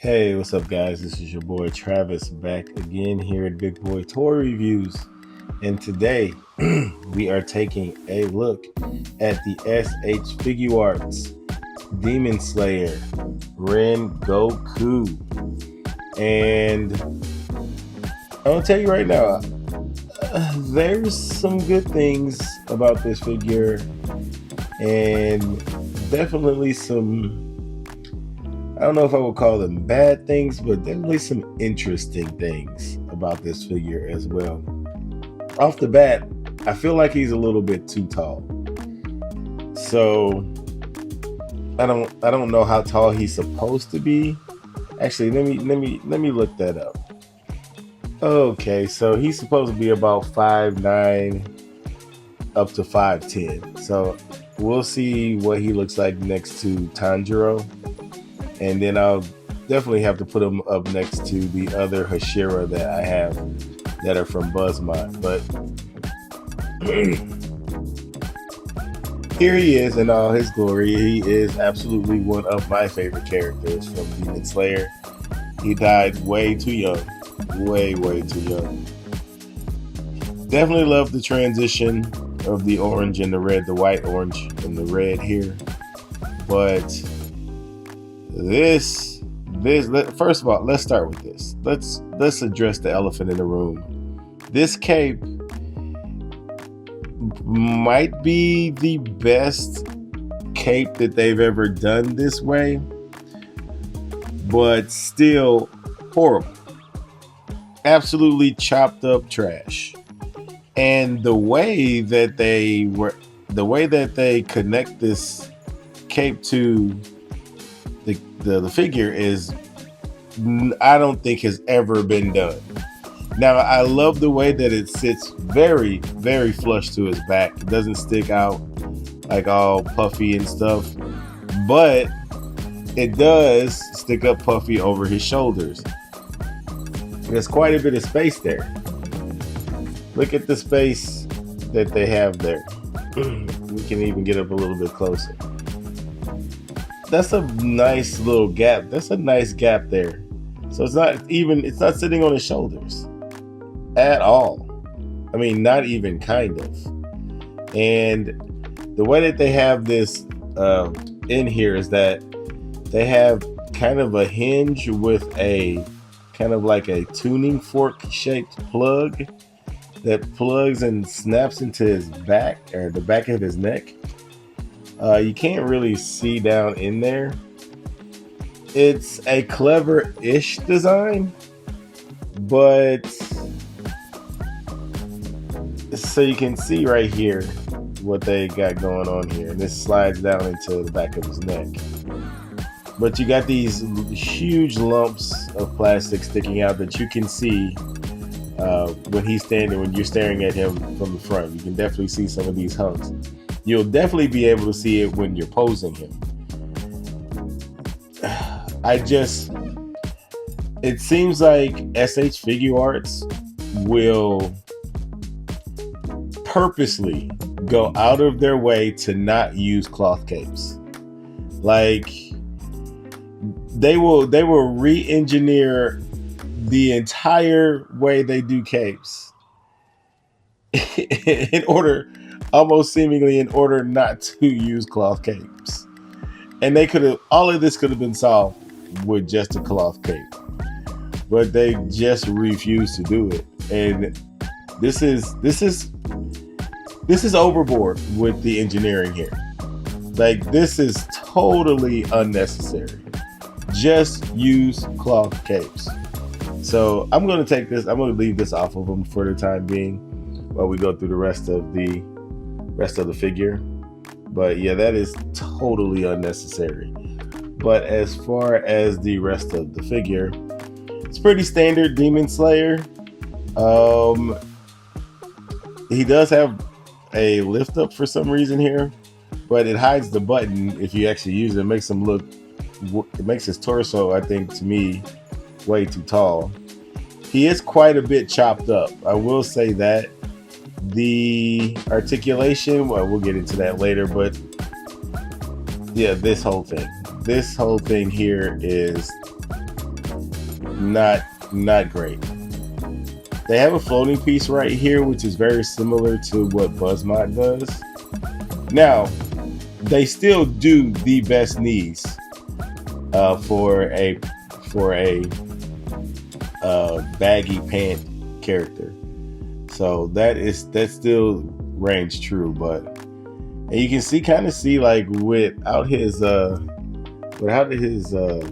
Hey, what's up, guys? This is your boy Travis back again here at Big Boy Toy Reviews. And today we are taking a look at the SH Figuarts Demon Slayer Rengoku. And I'm gonna tell you right now, there's some good things about this figure, and definitely some, I don't know if I would call them bad things, but definitely some interesting things about this figure as well. Off the bat, I feel like he's a little bit too tall. So I don't know how tall he's supposed to be. Actually, let me look that up. Okay, so he's supposed to be about 5'9" up to 5'10". So we'll see what he looks like next to Tanjiro. And then I'll definitely have to put him up next to the other Hashira that I have that are from BuzzMod. But here he is in all his glory. He is absolutely one of my favorite characters from Demon Slayer. He died way too young. Way too young. Definitely love the transition of the orange and the red, the white, orange, and the red here. But this first of all, let's start with this. Let's address the elephant in the room. This cape might be the best cape that they've ever done this way, but still horrible. Absolutely chopped up trash. And the way that they connect this cape to the figure is, I don't think has ever been done. Now, I love the way that it sits very flush to his back. It doesn't stick out like all puffy and stuff, but it does stick up puffy over his shoulders. There's quite a bit of space there. Look at the space that they have there. We can even get up a little bit closer. That's a nice little gap. That's a nice gap there. So it's not sitting on his shoulders at all. I mean, not even kind of. And the way that they have this in here is that they have kind of a hinge with a kind of like a tuning fork shaped plug that plugs and snaps into his back, or the back of his neck. You can't really see down in there. It's a clever-ish design, but so you can see right here what they got going on here, and this slides down into the back of his neck. But you got these huge lumps of plastic sticking out that you can see when you're staring at him from the front. You can definitely see some of these hunks. You'll definitely be able to see it when you're posing him. It seems like SH Figuarts will purposely go out of their way to not use cloth capes. Like, they will re-engineer the entire way they do capes almost seemingly in order not to use cloth capes. And all of this could have been solved with just a cloth cape, but they just refuse to do it. And this is overboard with the engineering here. Like, this is totally unnecessary. Just use cloth capes. So I'm going to leave this off of them for the time being while we go through the rest of the figure. But yeah, that is totally unnecessary. But as far as the rest of the figure, it's pretty standard Demon Slayer. He does have a lift up for some reason here, but it hides the button if you actually use it. It makes his torso, I think, to me, way too tall. He is quite a bit chopped up, I will say that. The articulation, well, we'll get into that later, but yeah, this whole thing here is not great. They have a floating piece right here, which is very similar to what Buzzmot does. Now, they still do the best knees for a baggy pant character. So that still reigns true, but and you can kind of see like without his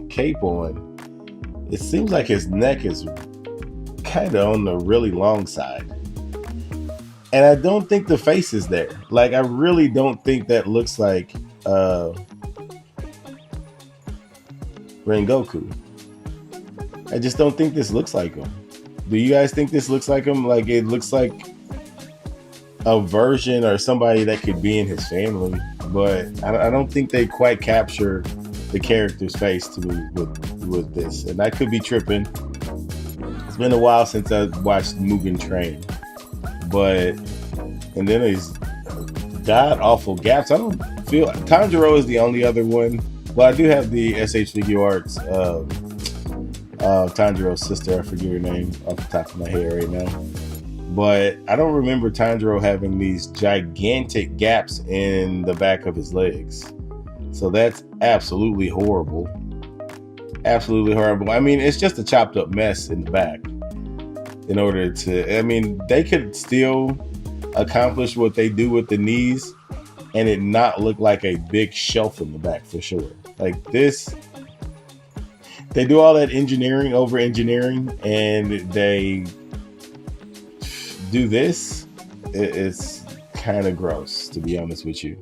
cape on, it seems like his neck is kind of on the really long side. And I don't think the face is there. Like, I really don't think that looks like Rengoku. I just don't think this looks like him. Do you guys think this looks like him? Like, it looks like a version or somebody that could be in his family. But I don't think they quite capture the character's face to me with this. And I could be tripping. It's been a while since I watched Mugen Train. But, and then these god awful gaps. I don't feel, Tanjiro is the only other one. Well, I do have the SH Figuarts, Tanjiro's sister. I forget her name off the top of my head right now. But I don't remember Tanjiro having these gigantic gaps in the back of his legs. So that's absolutely horrible. Absolutely horrible. I mean, it's just a chopped up mess in the back. In order to, I mean, they could still accomplish what they do with the knees and it not look like a big shelf in the back for sure. Like this, they do all that engineering over engineering and they do this. It's kind of gross, to be honest with you.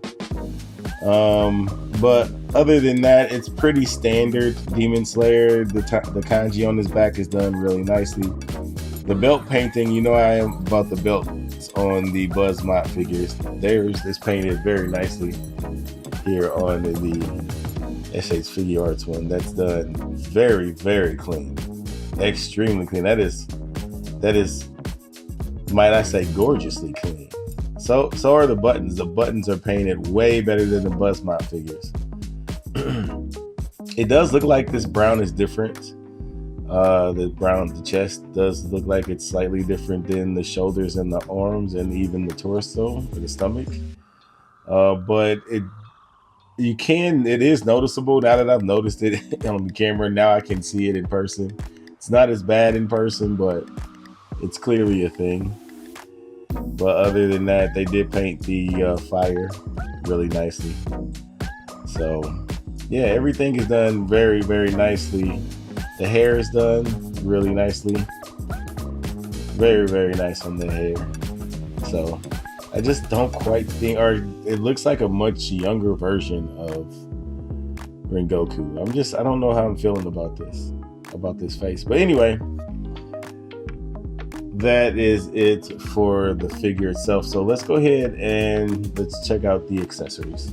But other than that, it's pretty standard Demon Slayer. The kanji on his back is done really nicely. The belt painting, you know I am about the belts on the Buzzmot figures. Theirs is painted very nicely here on the SH Figuarts one. That's done very, very clean. Extremely clean. That is, might I say, gorgeously clean. So are the buttons. The buttons are painted way better than the Buzzmot figures. It does look like this brown is different. The chest does look like it's slightly different than the shoulders and the arms and even the torso or the stomach. But it is noticeable now that I've noticed it on the camera. Now I can see it in person. It's not as bad in person, but it's clearly a thing. But other than that, they did paint the fire really nicely. So yeah, everything is done very, very nicely. The hair is done really nicely. Very, very nice on the hair. So I just don't quite think, or it looks like a much younger version of Rengoku. I don't know how I'm feeling about this face. But anyway, that is it for the figure itself. So let's go ahead and let's check out the accessories.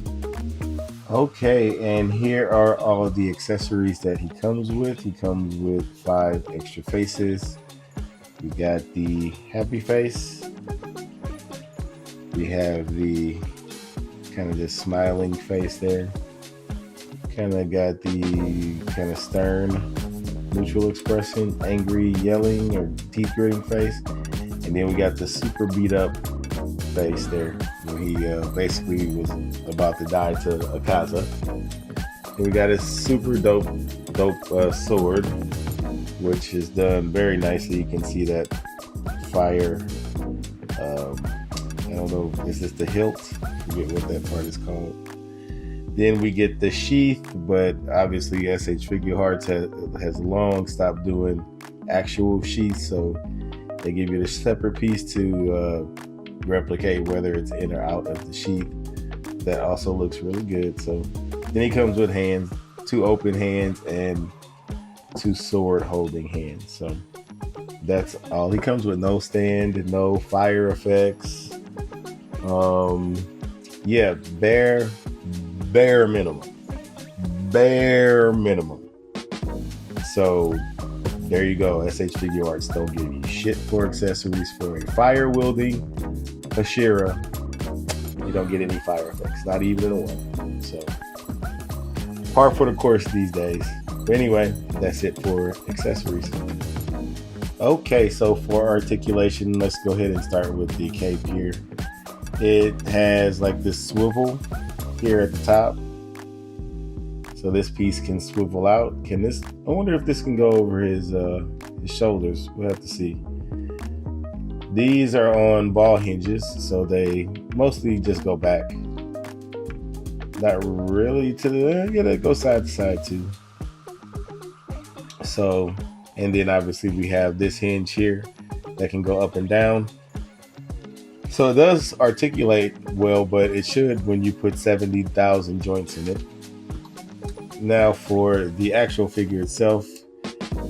Okay, and here are all of the accessories that he comes with. He comes with 5 extra faces. We got the happy face. We have the kind of this smiling face there. Kind of got the kind of stern, neutral expression, angry, yelling, or teeth gritting face. And then we got the super beat up face there, where he basically was about to die to Akaza. And we got his super dope sword, which is done very nicely. You can see that fire. I don't know, is this the hilt? I forget what that part is called. Then we get the sheath, but obviously SH Figuarts has long stopped doing actual sheaths, so they give you the separate piece to replicate whether it's in or out of the sheath. That also looks really good. So then he comes with hands, 2 open hands and 2 sword holding hands. So that's all. He comes with no stand and no fire effects. Yeah, bare minimum. So there you go. SH Figuarts don't give you shit for accessories for a fire wielding Hashira. You don't get any fire effects, not even a one. So par for the course these days. But anyway, that's it for accessories. Okay, so for articulation, let's go ahead and start with the cape here. It has like this swivel here at the top. So this piece can swivel out. Can this, I wonder if this can go over his shoulders. We'll have to see. These are on ball hinges, so they mostly just go back. Not really to the, yeah, they go side to side too. So, and then obviously we have this hinge here that can go up and down. So it does articulate well, but it should when you put 70,000 joints in it. Now for the actual figure itself,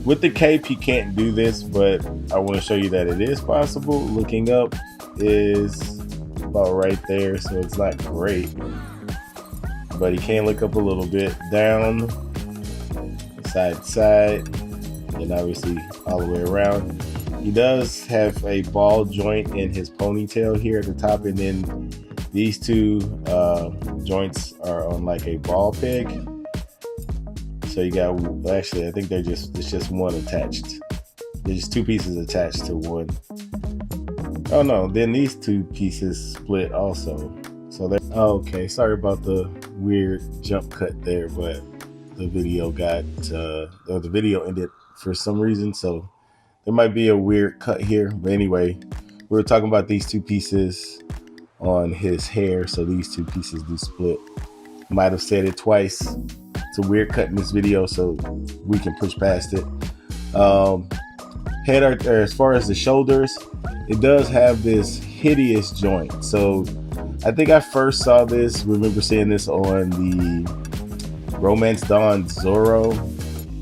with the cape you can't do this, but I want to show you that it is possible. Looking up is about right there, so it's not great, but you can look up a little bit, down, side to side, and obviously all the way around. He does have a ball joint in his ponytail here at the top, and then these two joints are on like a ball peg. So you got, actually I think it's just one attached. There's just two pieces attached to one. Oh no, then these two pieces split also. So they're, okay, sorry about the weird jump cut there, but the video got, or the video ended for some reason, so there might be a weird cut here. But anyway, we were talking about these two pieces on his hair, so these two pieces do split. Might have said it twice. It's a weird cut in this video, so we can push past it. Head art, as far as the shoulders, it does have this hideous joint. So I think I first saw this, remember seeing this on the Romance Dawn Zoro,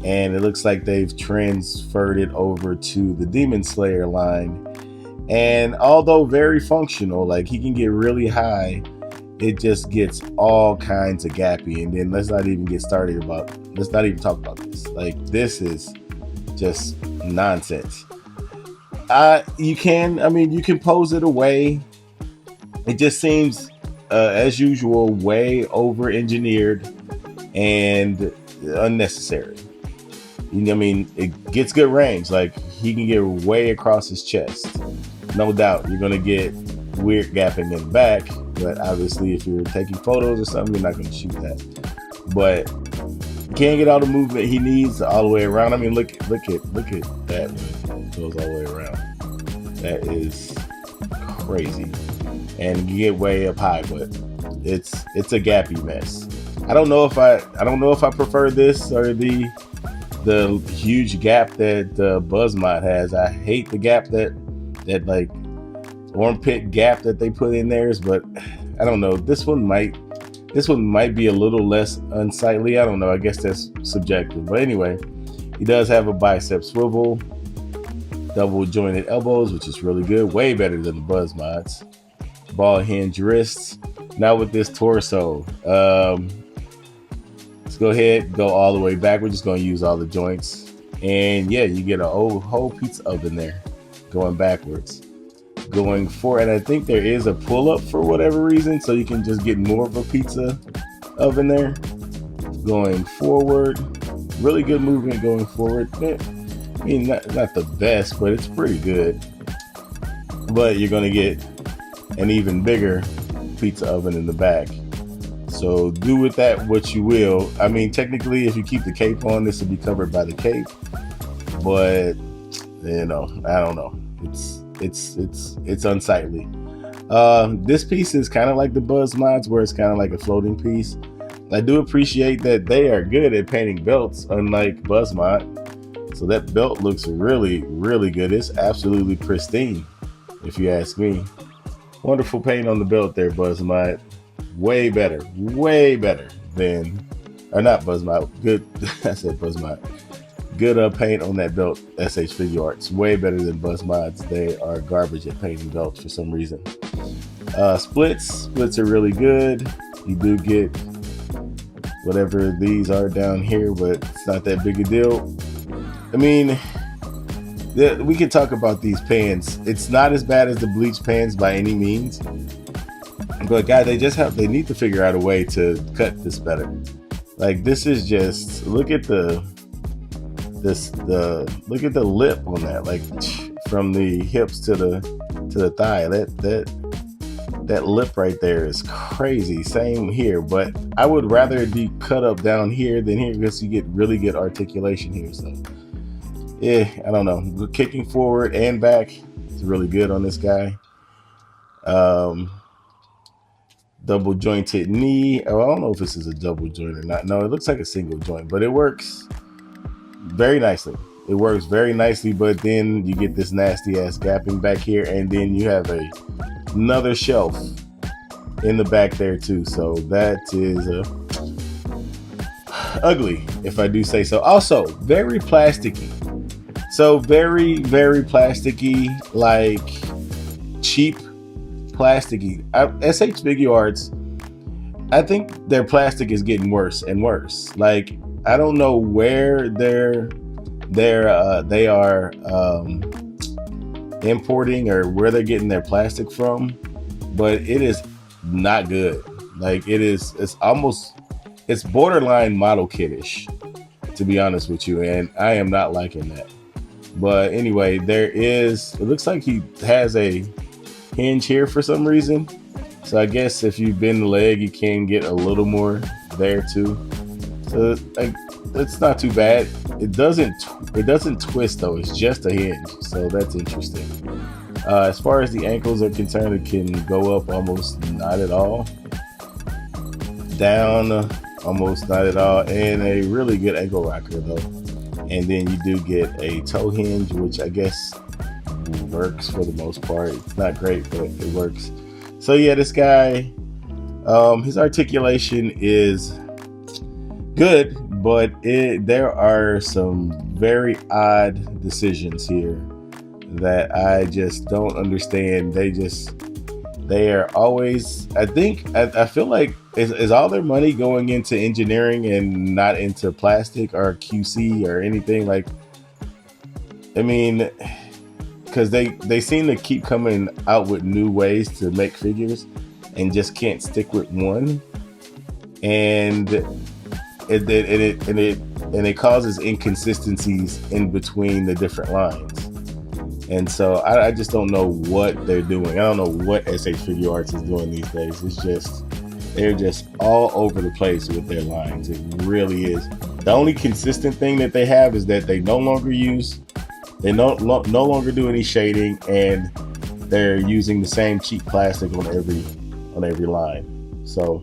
and it looks like they've transferred it over to the Demon Slayer line. And although very functional, like he can get really high, it just gets all kinds of gappy. And then let's not even talk about this. Like, this is just nonsense. You can pose it away. It just seems, as usual, way over engineered and unnecessary. I mean, it gets good range. Like, he can get way across his chest. No doubt you're gonna get weird gapping in the back, but obviously if you're taking photos or something, you're not going to shoot that. But can't get all the movement he needs all the way around. I mean, look at that one. It goes all the way around. That is crazy. And you get way up high, but it's a gappy mess. I don't know if I prefer this or the huge gap that Buzzmod has. I hate the gap that like armpit gap that they put in theirs, but I don't know. This one might be a little less unsightly. I don't know. I guess that's subjective. But anyway, he does have a bicep swivel, double jointed elbows, which is really good. Way better than the Buzzmods. Ball hinge wrists. Now with this torso, let's go ahead, go all the way back. We're just going to use all the joints, and yeah, you get a whole pizza oven there, going backwards. Going forward, and I think there is a pull-up for whatever reason, so you can just get more of a pizza oven there. Going forward, really good movement going forward. I mean, not the best, but it's pretty good. But you're gonna get an even bigger pizza oven in the back. So do with that what you will. I mean, technically, if you keep the cape on, this will be covered by the cape. But you know, I don't know. It's unsightly. This piece is kind of like the Buzzmods, where it's kind of like a floating piece. I do appreciate that they are good at painting belts, unlike Buzzmod. So that belt looks really, really good. It's absolutely pristine, if you ask me. Wonderful paint on the belt there, Buzzmod. Way better than, or not Buzzmod. Good. I said Buzzmod. Good paint on that belt, SH Figuarts. Way better than Buzzmods. They are garbage at painting belts for some reason. Splits are really good. You do get whatever these are down here, but it's not that big a deal. I mean, we can talk about these pants. It's not as bad as the bleach pants by any means, but guys, they need to figure out a way to cut this better. Like, this is just, look at the the look at the lip on that, like from the hips to the thigh. That lip right there is crazy. Same here, but I would rather it be cut up down here than here because you get really good articulation here. So yeah, I don't know. Kicking forward and back is really good on this guy. Double jointed knee. Oh, I don't know if this is a double joint or not. No, it looks like a single joint, but it works very nicely. It works very nicely, but then you get this nasty ass gapping back here, and then you have another shelf in the back there too. So that is ugly, if I do say so. Also, very plasticky. So very, very plasticky, like cheap plasticky. SH Figuarts, I think their plastic is getting worse and worse. Like, I don't know where they are importing or where they're getting their plastic from, but it is not good. Like, it's borderline model kiddish, to be honest with you, and I am not liking that. But anyway, it looks like he has a hinge here for some reason. So I guess if you bend the leg, you can get a little more there too. So like, it's not too bad. It doesn't twist though. It's just a hinge. So that's interesting. As far as the ankles are concerned, it can go up almost not at all, down almost not at all, and a really good ankle rocker though. And then you do get a toe hinge, which I guess works for the most part. It's not great, but it works. So yeah, this guy, his articulation is good, but there are some very odd decisions here that I just don't understand. They are always, I feel like, is all their money going into engineering and not into plastic or QC or anything? Like, I mean, because they seem to keep coming out with new ways to make figures and just can't stick with one, and it causes inconsistencies in between the different lines. And so I just don't know what they're doing. I don't know what SH Figuarts is doing these days. They're just all over the place with their lines. It really is. The only consistent thing that they have is that they no longer do any shading, and they're using the same cheap plastic on every line. So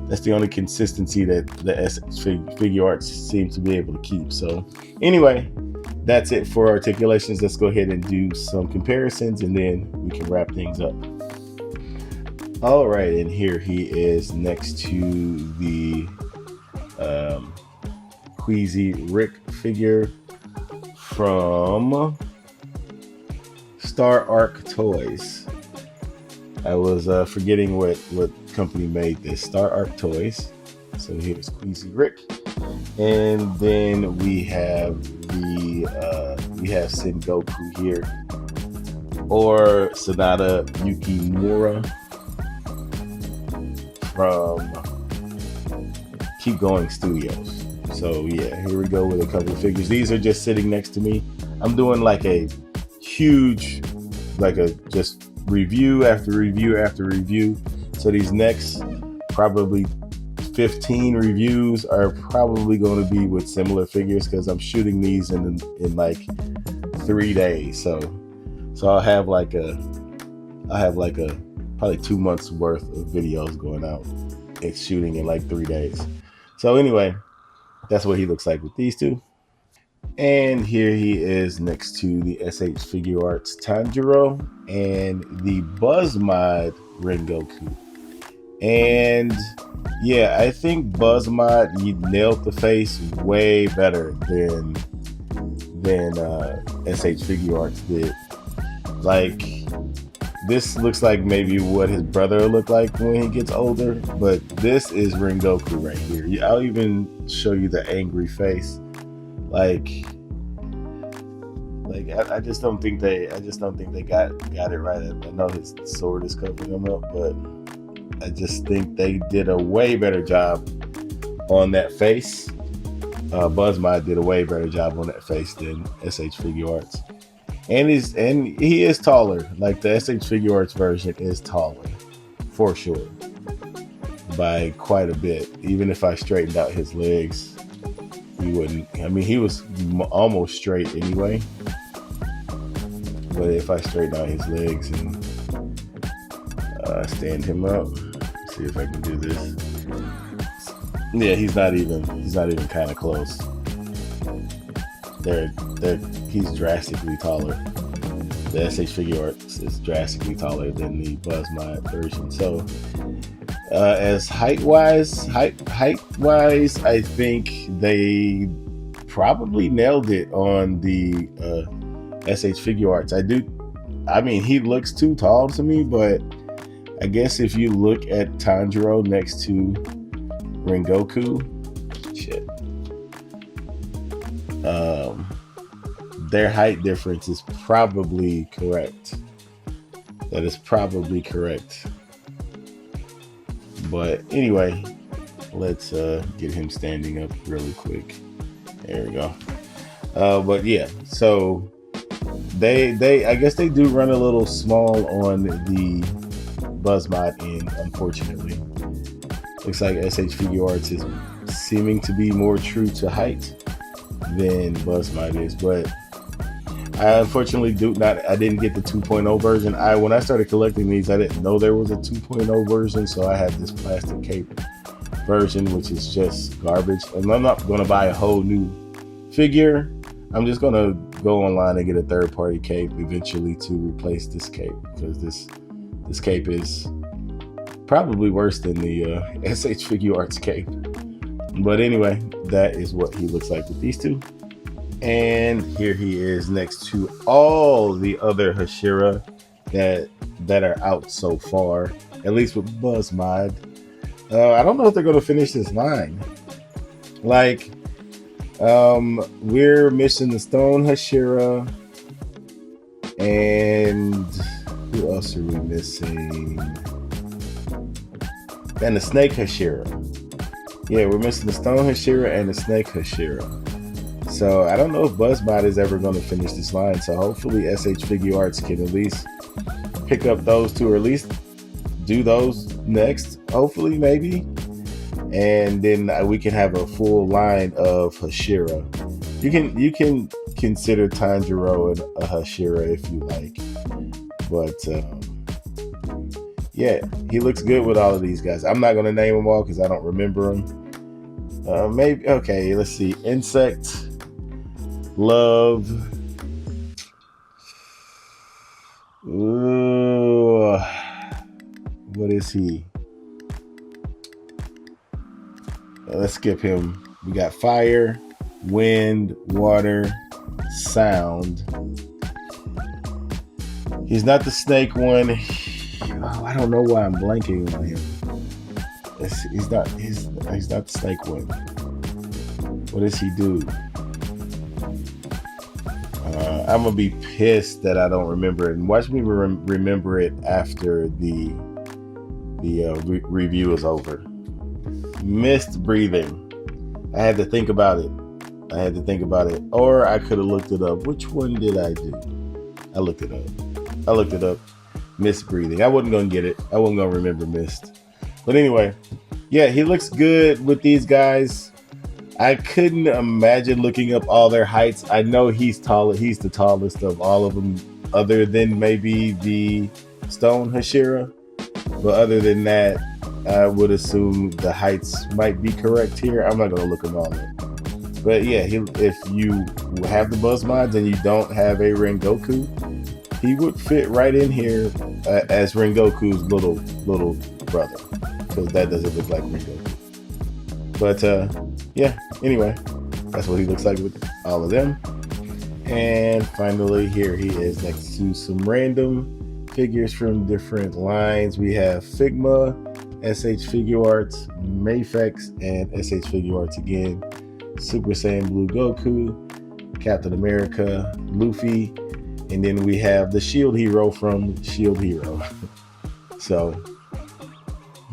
that's the only consistency that the Figuarts seem to be able to keep. So anyway, that's it for articulations. Let's go ahead and do some comparisons, and then we can wrap things up. All right, and here he is next to the Queasy Rick figure from Star Arc Toys. I was forgetting what company made this. Star Arc Toys. So here's Queasy Rick, and then we have Rengoku here, or Sanada Yukimura from Keep Going Studios. So yeah, here we go with a couple of figures. These are just sitting next to me. I'm doing like a huge, just review after review after review. So these next probably 15 reviews are probably going to be with similar figures, because I'm shooting these in like 3 days. So I'll have probably 2 months worth of videos going out. It's shooting in like 3 days. So anyway, that's what he looks like with these two. And here he is next to the SH Figuarts Tanjiro and the Buzz Mod Rengoku. And yeah, I think Buzz Mod, you nailed the face way better than SH Figuarts did. Like, this looks like maybe what his brother will look like when he gets older, but this is Rengoku right here. I'll even show you the angry face. I just don't think they got it right. I know his sword is covering him up, but I just think they did a way better job on that face Buzzmod did a way better job on that face than SH Figuarts. And he is taller. Like the SH Figuarts version is taller, for sure, by quite a bit. Even if I straightened out his legs, he wouldn't. I mean, he was almost straight anyway. But if I straighten out his legs and stand him up, see if I can do this. Yeah, he's not even kind of close. He's drastically taller. The SH Figuarts is drastically taller than the Buzzmod version. So, as height wise, I think they probably nailed it on the SH Figuarts. I mean, he looks too tall to me, but I guess if you look at Tanjiro next to Rengoku, their height difference is probably correct. That is probably correct. But anyway, let's get him standing up really quick. There we go. But yeah, so they I guess they do run a little small on the Buzzmod end, unfortunately. Looks like SH Figuarts is seeming to be more true to height than Buzzmod is, but I unfortunately I didn't get the 2.0 version. When I started collecting these, I didn't know there was a 2.0 version, so I had this plastic cape version, which is just garbage. And I'm not going to buy a whole new figure. I'm just going to go online and get a third-party cape eventually to replace this cape, because this cape is probably worse than the SH Figuarts cape. But anyway, that is what he looks like with these two. And here he is next to all the other Hashira that are out so far, at least with Buzzmod. I don't know if they're going to finish this line. Like, we're missing the Stone Hashira, and who else are we missing? And the Snake Hashira. Yeah, we're missing the Stone Hashira and the Snake Hashira. So I don't know if Buzzmod is ever going to finish this line. So hopefully SH Figuarts can at least pick up those two, or at least do those next. Hopefully, maybe. And then we can have a full line of Hashira. You can consider Tanjiro a Hashira if you like. But yeah, he looks good with all of these guys. I'm not going to name them all because I don't remember them. Maybe, okay, let's see. Insect, Love. Ooh, what is he? Let's skip him. We got Fire, Wind, Water, Sound. He's not the snake one. Oh, I don't know why I'm blanking on him. He's not the snake one. What does he do? I'm gonna be pissed that I don't remember it, and watch me remember it after the review is over. Mist breathing. I had to think about it. Or I could have looked it up. Which one did I do? I looked it up. Mist breathing. I wasn't gonna get it. I wasn't gonna remember Mist. But anyway, yeah, he looks good with these guys. I couldn't imagine looking up all their heights. I know he's taller. He's the tallest of all of them, other than maybe the Stone Hashira. But other than that, I would assume the heights might be correct here. I'm not going to look them all up. But yeah, if you have the Buzzmods and you don't have a Rengoku, he would fit right in here as Rengoku's little brother, because that doesn't look like Rengoku. But yeah, anyway, that's what he looks like with all of them. And finally, here he is next to some random figures from different lines. We have Figma, SH Figuarts, Mafex, and SH Figuarts again. Super Saiyan Blue Goku, Captain America, Luffy, and then we have the Shield Hero from Shield Hero. So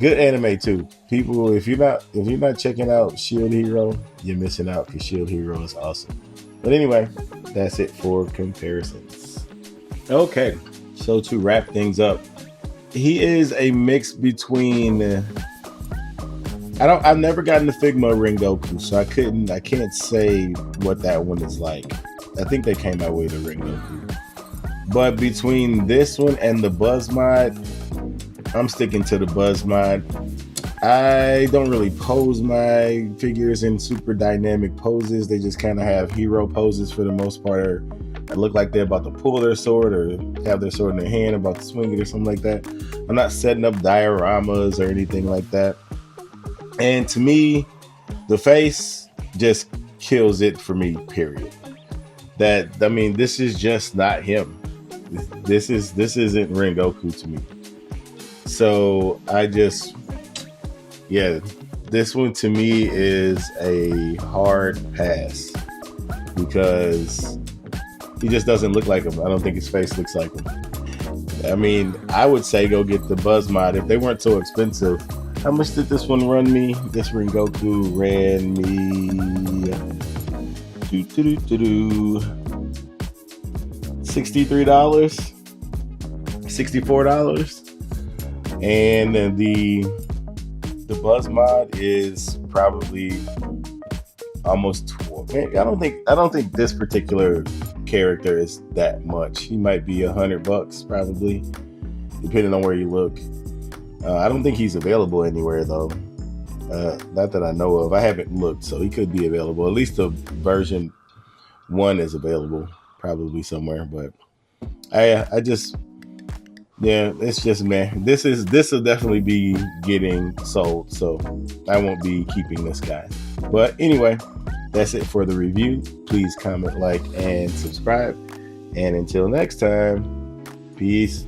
Good anime too. People, if you're not checking out Shield Hero, you're missing out because Shield Hero is awesome. But anyway, that's it for comparisons. Okay, so to wrap things up, he is a mix between. I've never gotten the Figma Rengoku, so I can't say what that one is like. I think they came out with a Rengoku, but between this one and the Buzz mod, I'm sticking to the Buzz mod. I don't really pose my figures in super dynamic poses. They just kind of have hero poses for the most part. That look like they're about to pull their sword or have their sword in their hand, about to swing it or something like that. I'm not setting up dioramas or anything like that. And to me, the face just kills it for me, period. This is just not him. This isn't Rengoku to me. So yeah, this one to me is a hard pass because he just doesn't look like him. I don't think his face looks like him. I mean, I would say go get the Buzz mod if they weren't so expensive. How much did this one run me? This Rengoku ran me $63, $64, and then the Buzz mod is probably almost 12. Man, I don't think this particular character is that much. He might be $100 probably, depending on where you look. I don't think he's available anywhere though. Not that I know of. I haven't looked, so he could be available. At least the version 1 is available, probably somewhere. But I just, yeah, it's just, man. This will definitely be getting sold, so I won't be keeping this guy. But anyway, that's it for the review. Please comment, like, and subscribe. And until next time, peace.